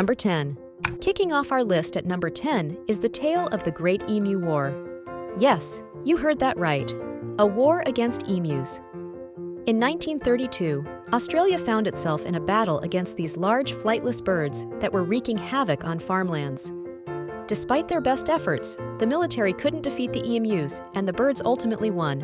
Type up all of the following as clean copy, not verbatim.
Number 10. Kicking off our list at number 10 is the tale of the Great Emu War. Yes, you heard that right. A war against emus. In 1932, Australia found itself in a battle against these large flightless birds that were wreaking havoc on farmlands. Despite their best efforts, the military couldn't defeat the emus, and the birds ultimately won.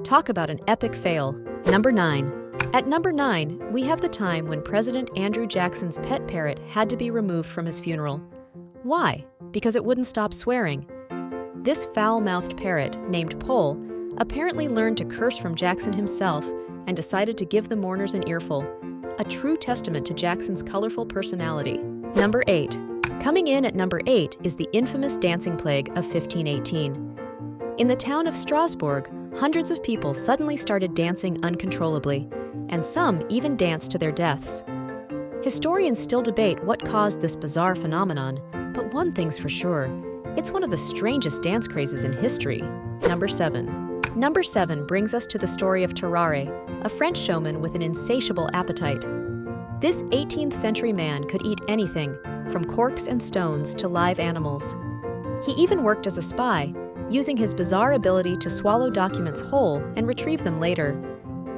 Talk about an epic fail. Number 9. At number 9, we have the time when President Andrew Jackson's pet parrot had to be removed from his funeral. Why? Because it wouldn't stop swearing. This foul-mouthed parrot, named Pole, apparently learned to curse from Jackson himself and decided to give the mourners an earful, a true testament to Jackson's colorful personality. Number 8. Coming in at number 8 is the infamous dancing plague of 1518. In the town of Strasbourg, hundreds of people suddenly started dancing uncontrollably, and some even danced to their deaths. Historians still debate what caused this bizarre phenomenon, but one thing's for sure, it's one of the strangest dance crazes in history. Number 7. Number 7 brings us to the story of Tarare, a French showman with an insatiable appetite. This 18th century man could eat anything, from corks and stones to live animals. He even worked as a spy, using his bizarre ability to swallow documents whole and retrieve them later.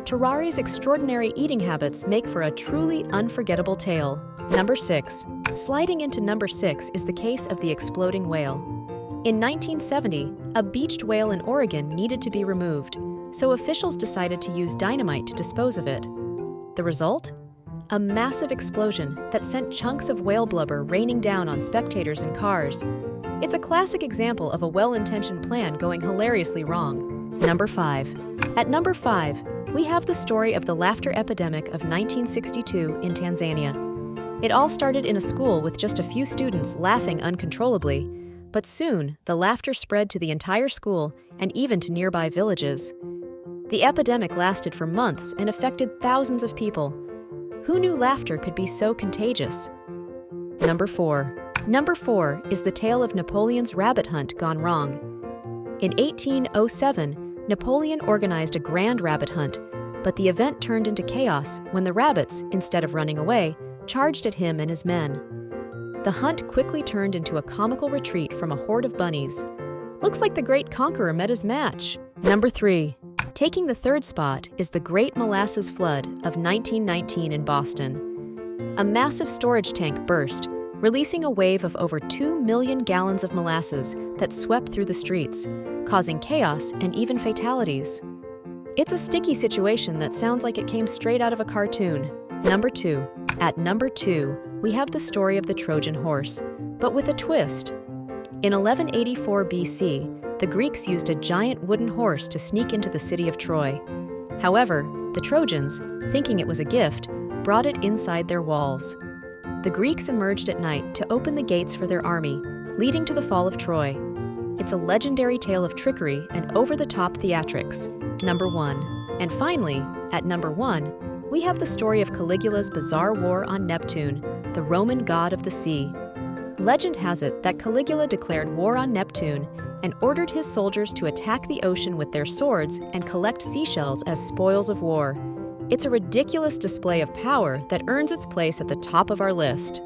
Tarare's extraordinary eating habits make for a truly unforgettable tale. Number 6. Sliding into number 6 is the case of the exploding whale. In 1970, a beached whale in Oregon needed to be removed, so officials decided to use dynamite to dispose of it. The result? A massive explosion that sent chunks of whale blubber raining down on spectators and cars. It's a classic example of a well-intentioned plan going hilariously wrong. Number 5. At number 5, we have the story of the laughter epidemic of 1962 in Tanzania. It all started in a school with just a few students laughing uncontrollably, but soon the laughter spread to the entire school and even to nearby villages. The epidemic lasted for months and affected thousands of people. Who knew laughter could be so contagious? Number 4. Number 4 is the tale of Napoleon's rabbit hunt gone wrong. In 1807, Napoleon organized a grand rabbit hunt, but the event turned into chaos when the rabbits, instead of running away, charged at him and his men. The hunt quickly turned into a comical retreat from a horde of bunnies. Looks like the great conqueror met his match. Number 3. Taking the third spot is the Great Molasses Flood of 1919 in Boston. A massive storage tank burst, releasing a wave of over 2 million gallons of molasses that swept through the streets, causing chaos and even fatalities. It's a sticky situation that sounds like it came straight out of a cartoon. Number 2. At number 2, we have the story of the Trojan horse, but with a twist. In 1184 BC, the Greeks used a giant wooden horse to sneak into the city of Troy. However, the Trojans, thinking it was a gift, brought it inside their walls. The Greeks emerged at night to open the gates for their army, leading to the fall of Troy. It's a legendary tale of trickery and over-the-top theatrics. Number 1. And finally, at number 1, we have the story of Caligula's bizarre war on Neptune, the Roman god of the sea. Legend has it that Caligula declared war on Neptune and ordered his soldiers to attack the ocean with their swords and collect seashells as spoils of war. It's a ridiculous display of power that earns its place at the top of our list.